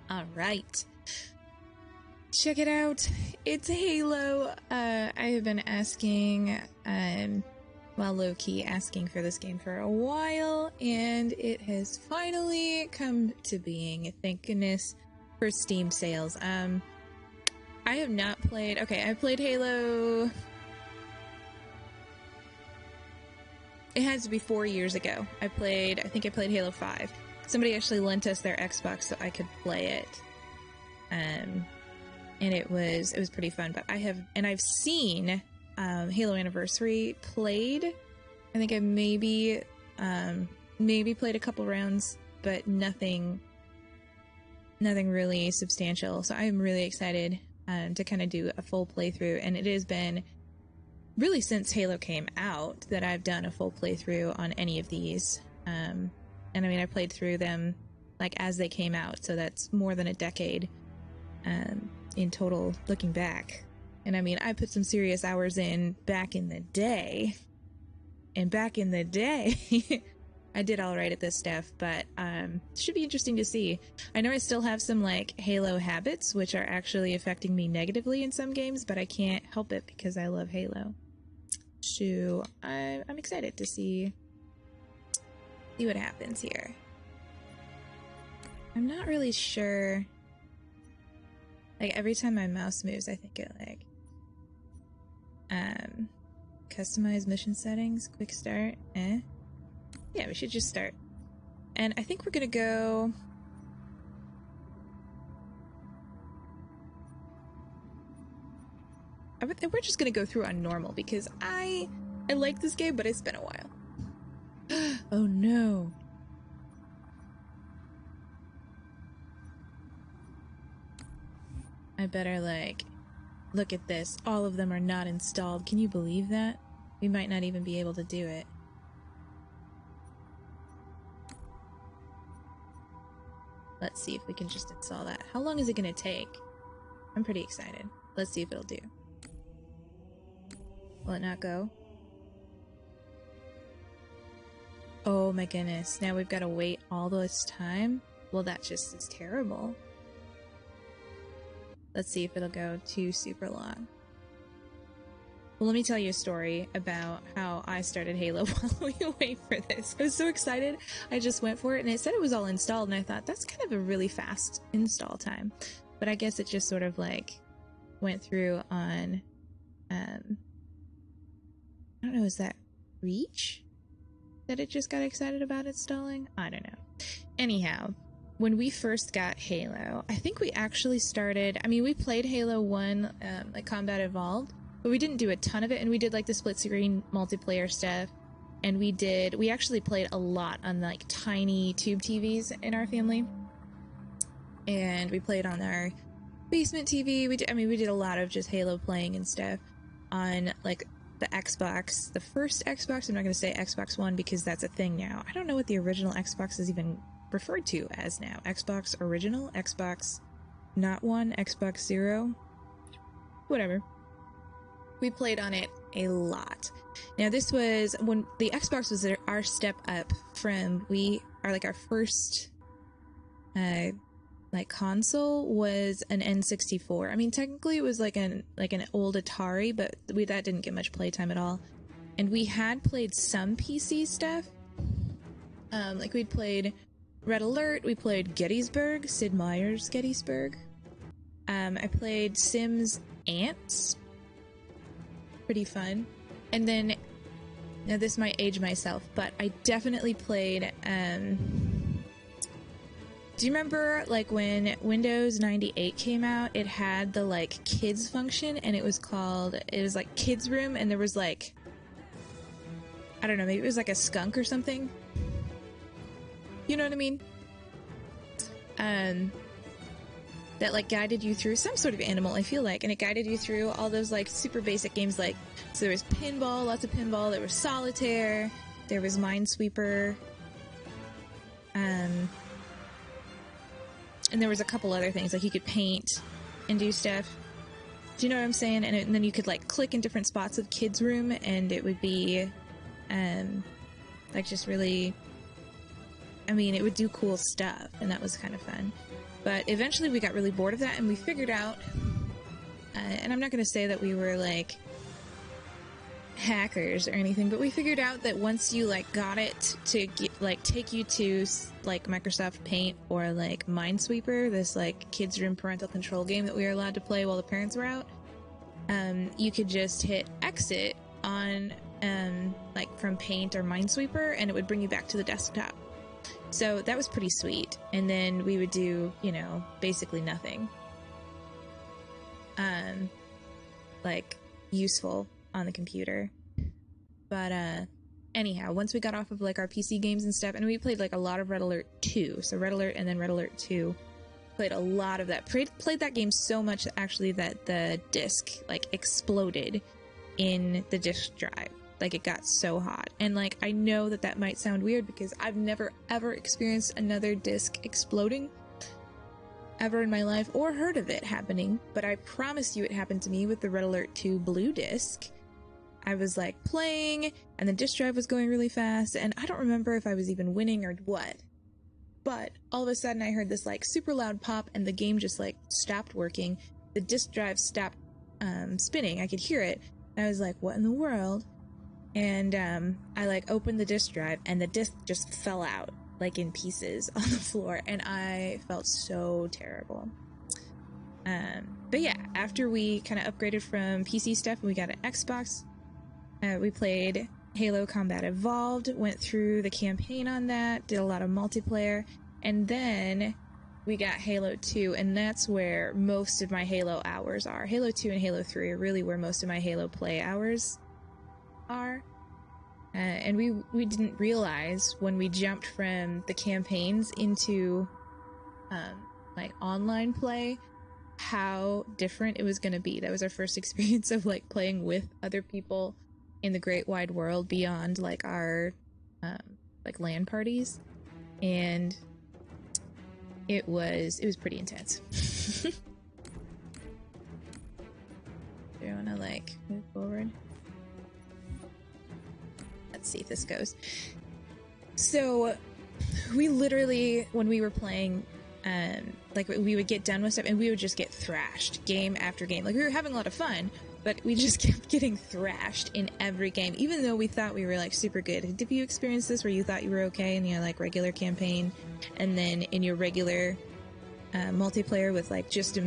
All right. Check it out. It's Halo. I have been asking, well, low-key asking for this game for a while, and it has finally come to being. Thank goodness for Steam sales. I have not played... Okay, I played Halo... It has to be 4 years ago. I think I played Halo 5. Somebody actually lent us their Xbox so I could play it. And it was pretty fun. But I've seen Halo Anniversary played. I think I maybe played a couple rounds, but nothing really substantial. So I'm really excited to kind of do a full playthrough. And it has been really since Halo came out that I've done a full playthrough on any of these. And I mean, I played through them like as they came out, so that's more than a decade in total looking back. And I mean, I put some serious hours in back in the day. And back in the day, I did all right at this stuff, but should be interesting to see. I know I still have some like Halo habits, which are actually affecting me negatively in some games, but I can't help it because I love Halo. So I'm excited to see what happens here. I'm not really sure. Like every time my mouse moves, I think it like customize mission settings, quick start. Yeah, we should just start. And I think we're gonna go. We're just gonna go through on normal because I like this game, but it's been a while. Oh no. I better like look at this. All of them are not installed. Can you believe that? We might not even be able to do it. Let's see if we can just install that. How long is it gonna take? I'm pretty excited. Let's see if it'll do. Will it not go? Oh my goodness. Now we've got to wait all this time? Well, that just is terrible. Let's see if it'll go too super long. Well, let me tell you a story about how I started Halo while we wait for this. I was so excited. I just went for it and it said it was all installed and I thought that's kind of a really fast install time. But I guess it just sort of like went through on I don't know, is that Reach? That it just got excited about installing? I don't know. Anyhow, when we first got Halo, I think we actually started... I mean, we played Halo 1, like Combat Evolved, but we didn't do a ton of it, and we did like the split-screen multiplayer stuff, and we actually played a lot on like tiny tube TVs in our family, and we played on our basement TV. We did a lot of just Halo playing and stuff on like the Xbox, the first Xbox. I'm not going to say Xbox One because that's a thing now. I don't know what the original Xbox is even referred to as now. Xbox Original? Xbox Not One? Xbox Zero? Whatever. We played on it a lot. Now this was when the Xbox was our step up from our first like console was an N64. I mean, technically it was like an old Atari, but that didn't get much playtime at all. And we had played some PC stuff. Like we'd played Red Alert, we played Gettysburg, Sid Meier's Gettysburg. I played Sims Ants. Pretty fun. And then, now this might age myself, but I definitely played, do you remember, like, when Windows 98 came out, it had the, like, kids function, and it was like, Kids Room, and there was, like, I don't know, maybe it was, like, a skunk or something? You know what I mean? That, like, guided you through some sort of animal, I feel like, and it guided you through all those, like, super basic games, like, so there was pinball, lots of pinball, there was solitaire, there was Minesweeper, and there was a couple other things, like you could paint and do stuff. Do you know what I'm saying? And then you could like click in different spots of Kids Room and it would be like just really I mean, it would do cool stuff, and that was kind of fun. But eventually we got really bored of that, and we figured out, and I'm not going to say that we were, like, hackers or anything, but we figured out that once you, like, got it to, like, take you to, like, Microsoft Paint or, like, Minesweeper, this, like, kids' room parental control game that we were allowed to play while the parents were out, you could just hit exit on, like, from Paint or Minesweeper, and it would bring you back to the desktop. So that was pretty sweet. And then we would do, you know, basically nothing. Like, useful on the computer. But, anyhow, once we got off of, like, our PC games and stuff, and we played, like, a lot of Red Alert 2. So Red Alert and then Red Alert 2. Played a lot of that. Played that game so much, actually, that the disc, like, exploded in the disc drive. Like, it got so hot. And, like, I know that that might sound weird because I've never, ever experienced another disc exploding ever in my life or heard of it happening. But I promise you it happened to me with the Red Alert 2 blue disc. I was, like, playing, and the disc drive was going really fast, and I don't remember if I was even winning or what. But all of a sudden I heard this, like, super loud pop, and the game just, like, stopped working. The disc drive stopped spinning. I could hear it. And I was like, what in the world? And I, like, opened the disc drive, and the disc just fell out, like, in pieces on the floor, and I felt so terrible. But yeah, after we kind of upgraded from PC stuff and we got an Xbox, we played Halo Combat Evolved, went through the campaign on that, did a lot of multiplayer, and then we got Halo 2, and that's where most of my Halo hours are. Halo 2 and Halo 3 are really where most of my Halo play hours are. And we didn't realize when we jumped from the campaigns into like online play how different it was going to be. That was our first experience of, like, playing with other people in the great wide world beyond, like, our like LAN parties, and it was pretty intense. Do you want to, like, move forward? Let's see if this goes. So we literally, when we were playing, like, we would get done with stuff and we would just get thrashed game after game. Like, we were having a lot of fun, but we just kept getting thrashed in every game, even though we thought we were, like, super good. Did you experience this where you thought you were okay in your, like, regular campaign, and then in your regular multiplayer with, like, just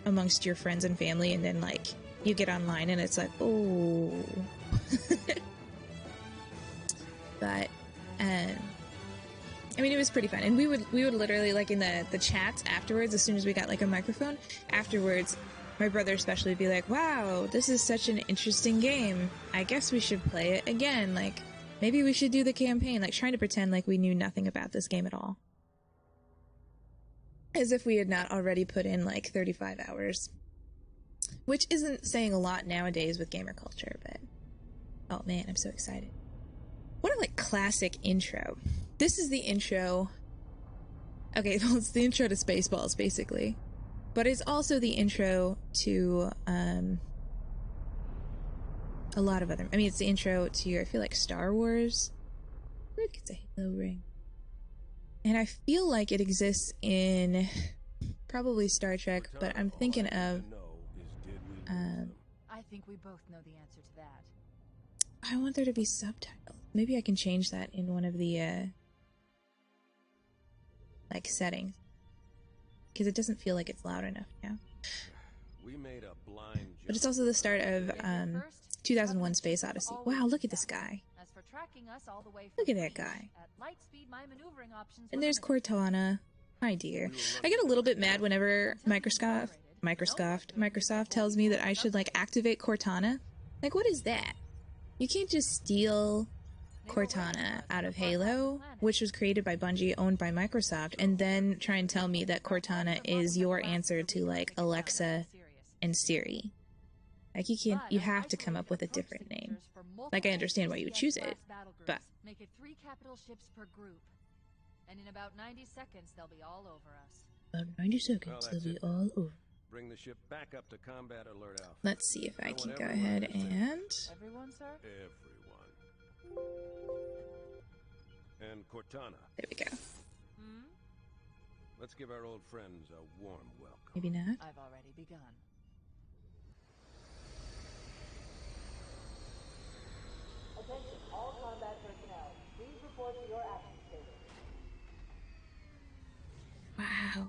amongst your friends and family, and then, like, you get online and it's like, oh. But I mean, it was pretty fun, and we would literally, like, in the chats afterwards, as soon as we got, like, a microphone afterwards, my brother especially would be like, wow, this is such an interesting game, I guess we should play it again, like, maybe we should do the campaign, like, trying to pretend like we knew nothing about this game at all, as if we had not already put in, like, 35 hours, which isn't saying a lot nowadays with gamer culture. But oh man, I'm so excited. What a, like, classic intro. This is the intro. Okay, well, it's the intro to Spaceballs, basically. But it's also the intro to, a lot of other... I mean, it's the intro to, I feel like, Star Wars. Look, it's a Halo ring. And I feel like it exists in probably Star Trek, but I'm thinking of... I think we both know the answer to that. I want there to be subtitles. Maybe I can change that in one of the, like, settings. Because it doesn't feel like it's loud enough now. But it's also the start of 2001 Space Odyssey. Wow, look at this guy. Look at that guy. And there's Cortana. Hi, dear. I get a little bit mad whenever Microsoft tells me that I should, like, activate Cortana. Like, what is that? You can't just steal Cortana out of Halo, which was created by Bungie, owned by Microsoft, and then try and tell me that Cortana is your answer to, like, Alexa and Siri. Like, you have to come up with a different name. Like, I understand why you would choose it, but... Make it 3 capital ships per group. And in about 90 seconds, they'll be all over us. About 90 seconds, they'll be all over. Bring the ship back up to combat alert alpha. Let's see if I can go ahead and... Everyone, sir? Everyone. And Cortana. There we go. Let's give our old friends a warm welcome. Maybe not. I've already begun. Attention, all combat personnel. Please report to your action station. Wow.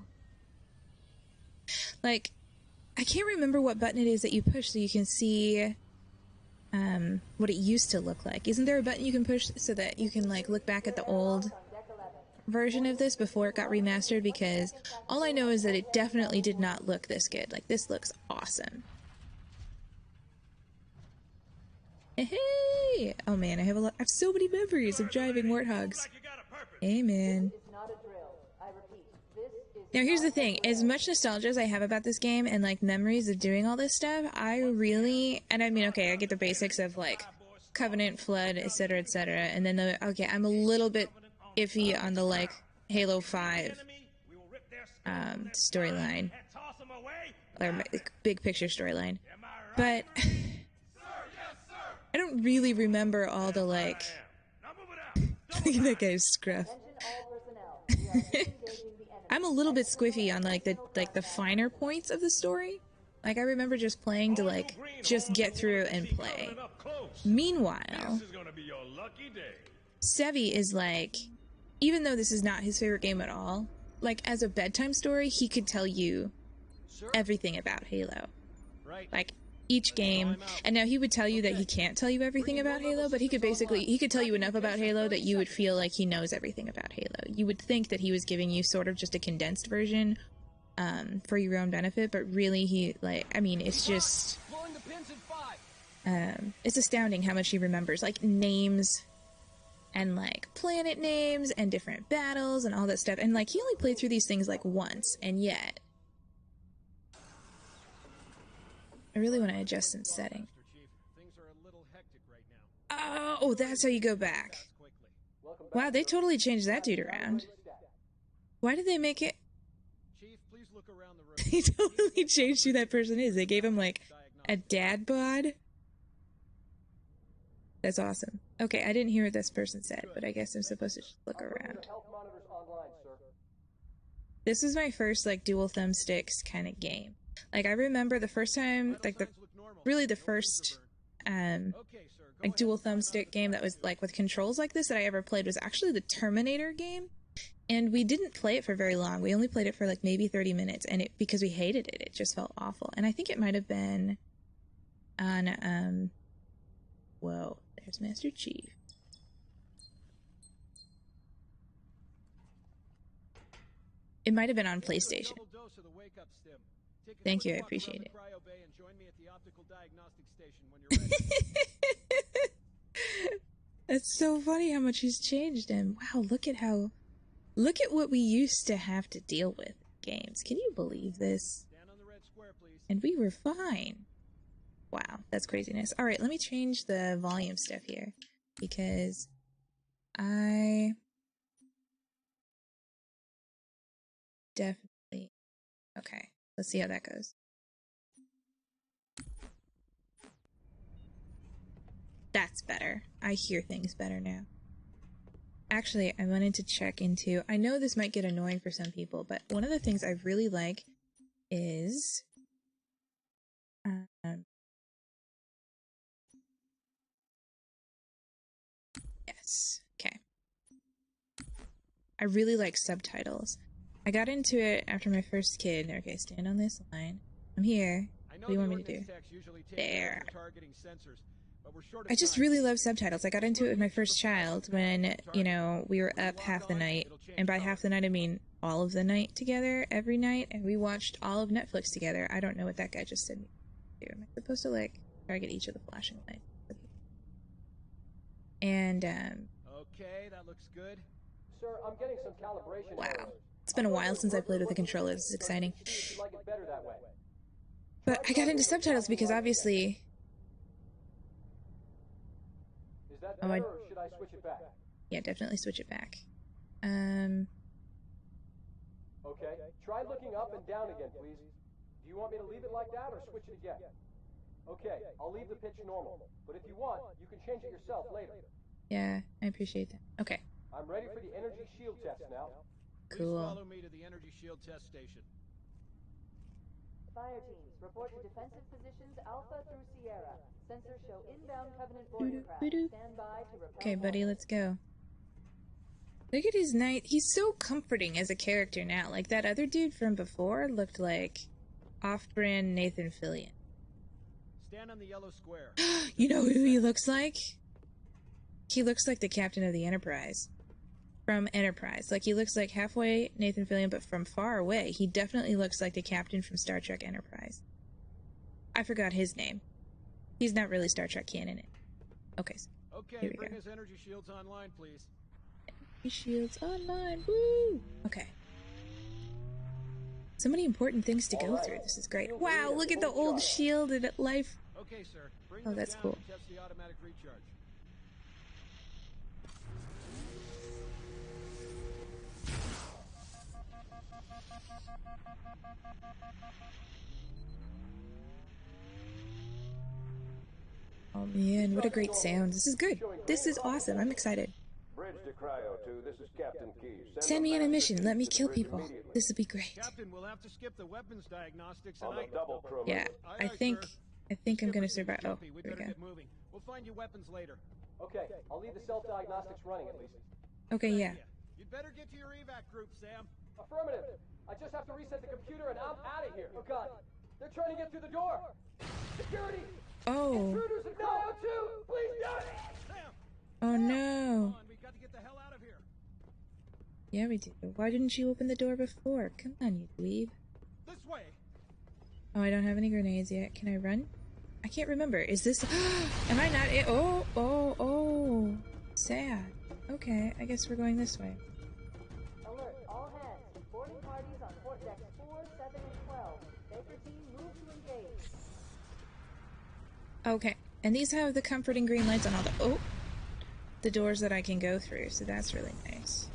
Like, I can't remember what button it is that you push so you can see what it used to look like. Isn't there a button you can push so that you can like look back at the old version of this before it got remastered? Because all I know is that it definitely did not look this good. Like, this looks awesome. Hey! Oh man, I have so many memories of driving warthogs. Hey man. It's not a drill. I repeat, this is Now here's the thing, as much nostalgia as I have about this game and like memories of doing all this stuff, I really, and I mean, okay, I get the basics of like Covenant, Flood, etc., etc., and then okay, I'm a little bit iffy on the like Halo 5 storyline, or big picture storyline, but I don't really remember all the like, look at that guy's scruff. I'm a little bit squiffy on like the finer points of the story. Like, I remember just playing to like just get through and play. Meanwhile, Sevi is like, even though this is not his favorite game at all, like as a bedtime story, he could tell you everything about Halo. Like each game, and now he would tell you that he can't tell you everything about Halo, but he could tell you enough about Halo that you would feel like he knows everything about Halo. You would think that he was giving you sort of just a condensed version for your own benefit, but really he, like, I mean, it's just it's astounding how much he remembers, like names and like planet names and different battles and all that stuff, and like he only played through these things like once, and yet I really want to adjust some settings. Oh, that's how you go back. Wow, they totally changed that dude around. Why did they make it? They totally changed who that person is. They gave him like a dad bod. That's awesome. Okay, I didn't hear what this person said, but I guess I'm supposed to just look around. This is my first like dual thumbsticks kind of game. Like, I remember the first time, like the first like dual thumbstick game that was like with controls like this that I ever played was actually the Terminator game, and we didn't play it for very long. We only played it for like maybe 30 minutes, and because we hated it, it just felt awful. And I think it might have been on whoa, there's Master Chief. It might have been on PlayStation. Thank you, I appreciate it. That's so funny how much he's changed him. Wow, look at what we used to have to deal with in games. Can you believe this? And we were fine. Wow, that's craziness. Alright, let me change the volume stuff here, because I definitely... Okay, let's see how that goes. That's better. I hear things better now. Actually, I wanted to check into... I know this might get annoying for some people, but one of the things I really like is... yes. Okay. I really like subtitles. I got into it after my first kid. Okay, stand on this line. I'm here. What do you want me to do? There. I just really love subtitles. I got into it with my first child when, you know, we were up half the night. And by half the night, I mean all of the night together, every night. And we watched all of Netflix together. I don't know what that guy just said. Am I supposed to, like, target each of the flashing lights? And, okay, that looks good. Sir, I'm getting some calibration. wow. It's been a while since I played with a controller. This is exciting. Like it better that way. But I got into subtitles because obviously... Is that Oh, better, or should I switch it back? Yeah, definitely switch it back. Okay. Try looking up and down again, please. Do you want me to leave it like that or switch it again? Okay, I'll leave the pitch normal. But if you want, you can change it yourself later. Yeah, I appreciate that. Okay. I'm ready for the energy shield test now. Please Cool. follow me to the energy shield test station. Fire teams, report to defensive positions Alpha through Sierra. Sensors show inbound Covenant boarding craft. Stand by to repel. Okay, buddy, let's go. Look at his night. He's so comforting as a character now. Like, that other dude from before looked like off-brand Nathan Fillion. Stand on the yellow square. You know who he looks like? He looks like the captain of the Enterprise. From Enterprise. Like, he looks like halfway Nathan Fillion, but from far away, he definitely looks like the captain from Star Trek Enterprise. I forgot his name. He's not really Star Trek canon. Okay, so Okay, here we bring go. his energy shields online, please. Shields online. Woo! Okay. So many important things to go through. This is great. Wow, look at the old shield and life. Okay, sir. Bring Oh, them that's down cool. and test the automatic recharge. Oh man, what a great sound. This is good. This is awesome. I'm excited. Bridge to Cryo 2, this is Captain Keyes. Send me on a them mission. Let me to the kill bridge people. immediately. This would be great. Captain, we'll have to skip the weapons diagnostics and On the double crew. Yeah, Aye, I aye, think sir. I'm gonna Skipper seems survive. Oh, jumpy. We there we better go. get moving. We'll find you weapons later. Okay, I'll leave the self-diagnostics running at least. Okay, yeah. You'd better get to your evac group, Sam. Affirmative. I just have to reset the computer and I'm out of here. Oh God, they're trying to get through the door. Security! Oh, Intruders in Cryo 2! Please don't! Sam, oh come no. on, we got to get the hell out of here. Yeah, we do. Why didn't you open the door before? Come on, you dweeb. This way. Oh, I don't have any grenades yet. Can I run? I can't remember. Is this... Am I not... Oh. Sad. Okay, I guess we're going this way. Alert, all hands. Boarding parties on port decks 4, 7, and 12. Baker team, move to engage. Okay, and these have the comforting green lights on all the... the doors that I can go through, so that's really nice.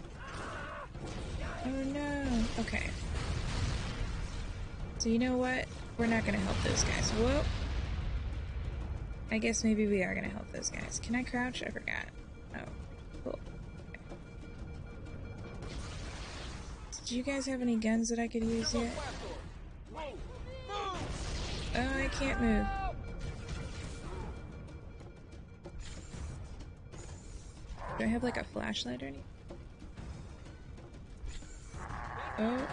Oh no. Okay. So you know what? We're not gonna help those guys. Whoa. I guess maybe we are gonna help those guys. Can I crouch? I forgot. Oh, cool. Okay. Do you guys have any guns that I could use yet? Oh, I can't move. Do I have like a flashlight or anything? Oh.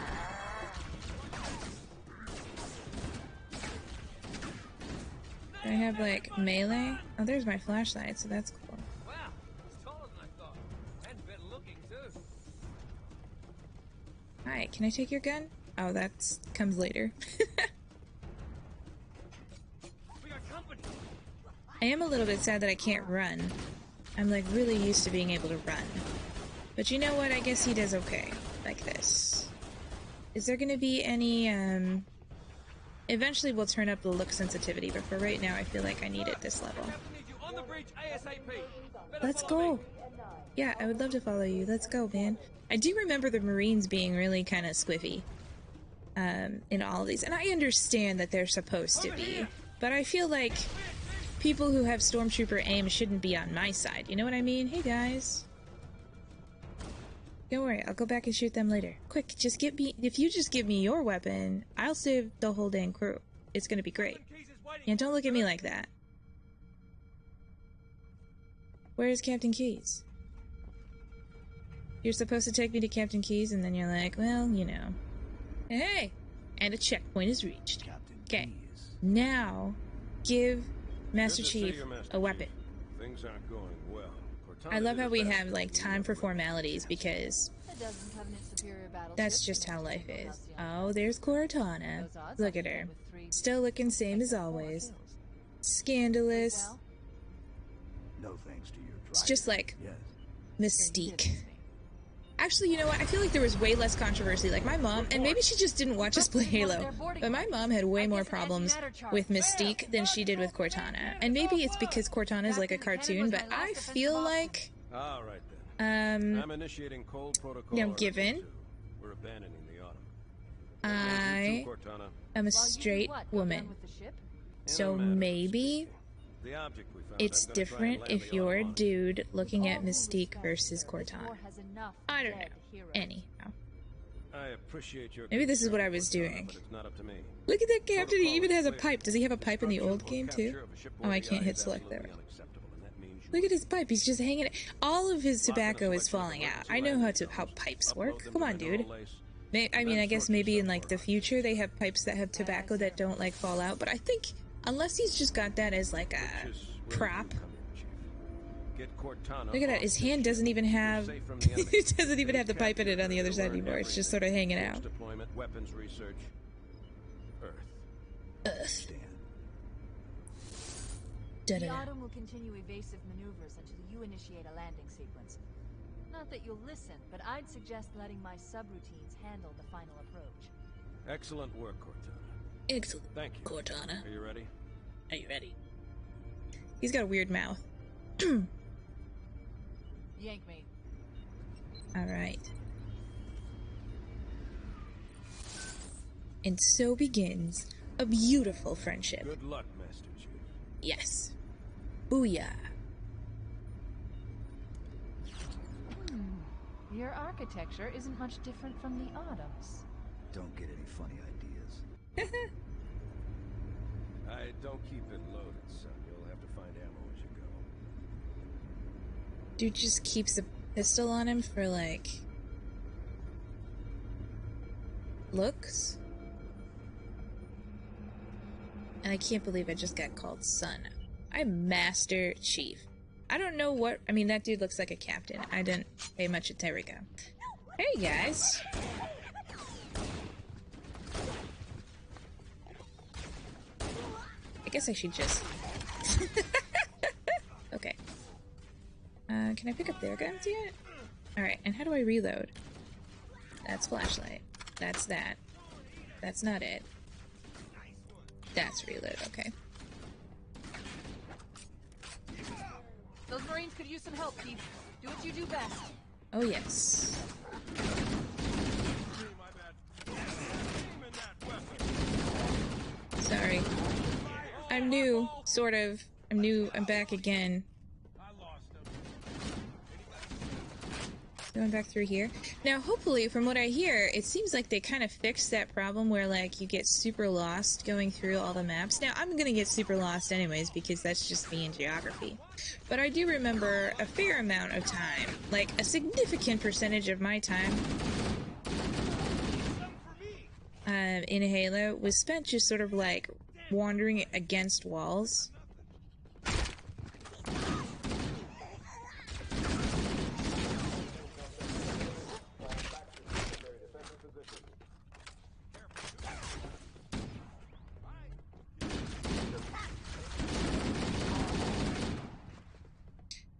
Do I have like melee? Oh, there's my flashlight, so that's cool. Wow, it's taller than I thought. And better looking, too. Hi, can I take your gun? Oh, that comes later. We got company. I am a little bit sad that I can't run. I'm like really used to being able to run. But you know what? I guess he does okay. Like this. Is there gonna be any, eventually we'll turn up the look sensitivity, but for right now I feel like I need it this level. Captain needs you on the bridge ASAP. Better Let's follow go! me. Yeah, I would love to follow you. Let's go, man. I do remember the Marines being really kind of squiffy. In all of these. And I understand that they're supposed to be. But I feel like people who have Stormtrooper aim shouldn't be on my side. You know what I mean? Hey, guys. Don't worry, I'll go back and shoot them later. Quick, just get me... If you just give me your weapon, I'll save the whole dang crew. It's gonna be great. Captain Keyes is waiting. Yeah, don't look at me like that. Where's Captain Keyes? You're supposed to take me to Captain Keyes, and then you're like, well, you know. Hey! And a checkpoint is reached. Okay, now give Master Good to see Chief you, Master a weapon. Chief. Things aren't going well. Cortana I love did how her we best have, to like, clean time up for the formalities, because A dozen Covenant superior battleships. that's just how life is. Oh, there's Cortana. Those odds Look I at can her. get with 3 Still looking same as except 4 always. kills. Scandalous. Well, No thanks to your It's just like Yes. Mystique. fits me. Actually, you know what? I feel like there was way less controversy. Like my mom, and maybe she just didn't watch us play Halo, but my mom had way more problems with Mystique than she did with Cortana. And maybe it's because Cortana's like a cartoon, but I feel like, All right then. I'm initiating cold protocol. now, Article given 2. We're abandoning the Autumn. I Cortana. am a While you do straight what, go woman, down with the ship? In a so matter of maybe speaking. The object we found, it's I'm gonna try and different land if the you're a Autumn on it. dude looking With at all due Mystique respect, versus sir, this war Cortana. has enough I don't dead know. heroes. Anyhow. I appreciate your Maybe this is what I concern, was Cortana, doing. but it's not up to me. Look at that captain, he even has a Protocol is pipe. Does he have a pipe in the old Destruction game or too? capture of a shipboard Oh, I the can't eye hit is select there. absolutely unacceptable, and that means you Look at will his pipe, he's just hanging it. All of his lock in a tobacco is selection of falling out. emergency I know landing how zones, pipes upload work. them Come to on, dude. binaural lace, I and mean, then I guess sort maybe yourself in like the accordingly. future they have pipes that have tobacco that don't like fall out, but I think unless he's just got that as like a Which is where prop. you come in, Chief. Get Cortana Look at that, off his this hand doesn't ship. even You're have safe from the enemy. it doesn't even They have the pipe in it capture on the her, other you'll side learn anymore. It's just everything. sort of hanging Force out. deployment, weapons research, Earth. Understand. The Da-da-da. Autumn will continue evasive maneuvers until you initiate a landing sequence. Not that you'll listen, but I'd suggest letting my subroutines handle the final approach. Excellent work, Cortana. Excellent. Thank you. Cortana. Are you ready? Are you ready? He's got a weird mouth. Yank me. Alright. And so begins a beautiful friendship. Good luck, Master Chief. Yes. Booyah. Your architecture isn't much different from the Autumn's. Don't get any funny ideas. I don't keep it loaded, son. You'll have to find ammo as you go. Dude just keeps a pistol on him for, like, looks. And I can't believe I just got called son. I'm Master Chief. I don't know what... I mean, that dude looks like a captain. I didn't pay much attention. There we go. Hey, guys. I guess I should just... Okay. Can I pick up their guns yet? Alright, and how do I reload? That's flashlight. That's that. That's not it. That's reload, okay. Those Marines could use some help, Keith. Do what you do best. Oh, yes. Sorry. I'm new, sort of. I'm new, I'm back again. Going back through here. Now, hopefully, from what I hear, it seems like they kind of fixed that problem where, like, you get super lost going through all the maps. Now, I'm gonna get super lost anyways, because that's just me in geography. But I do remember a fair amount of time, like, a significant percentage of my time in Halo was spent just sort of, like, wandering against walls.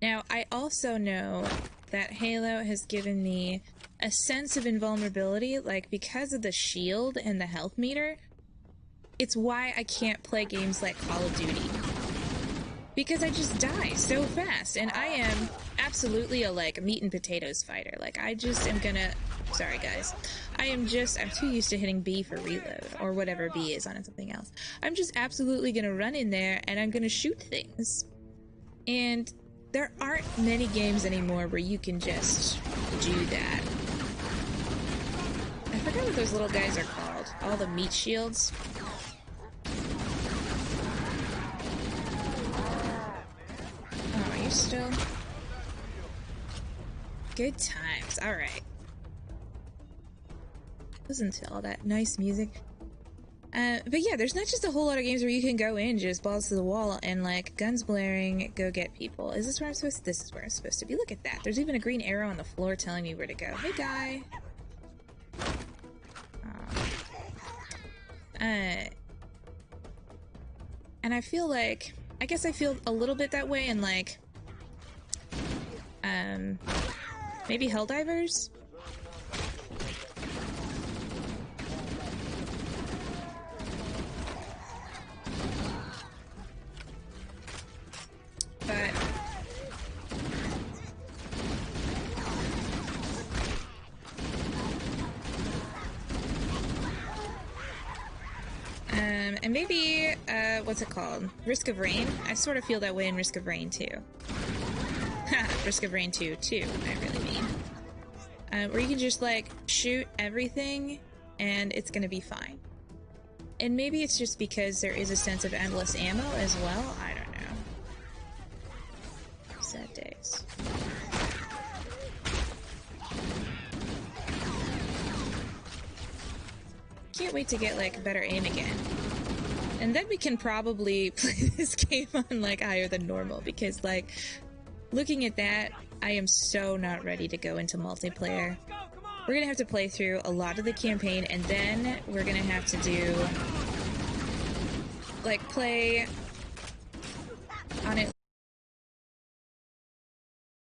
Now, I also know that Halo has given me a sense of invulnerability, like, because of the shield and the health meter. It's why I can't play games like Call of Duty. Because I just die so fast, and I am absolutely a, like, meat and potatoes fighter. Like, I just am gonna... Sorry, guys. I'm too used to hitting B for reload, or whatever B is on something else. I'm just absolutely gonna run in there, and I'm gonna shoot things. And there aren't many games anymore where you can just do that. I forgot what those little guys are called. All the meat shields. Oh, are you still? Good times. Alright. Listen to all that nice music. But yeah, there's not just a whole lot of games where you can go in, just balls to the wall, and, like, guns blaring, go get people. Is this where I'm supposed to? This is where I'm supposed to be. Look at that. There's even a green arrow on the floor telling me where to go. Hey, guy. And I feel like... I guess I feel a little bit that way in, like... maybe Helldivers? But... and maybe, what's it called? Risk of Rain? I sort of feel that way in Risk of Rain, too. Risk of Rain 2, too, I really mean. where you can just like shoot everything and it's gonna be fine. And maybe it's just because there is a sense of endless ammo as well. I don't know. Sad days. Can't wait to get like better aim again. And then we can probably play this game on like higher than normal, because like looking at that, I am so not ready to go into multiplayer. We're gonna have to play through a lot of the campaign, and then we're gonna have to do like play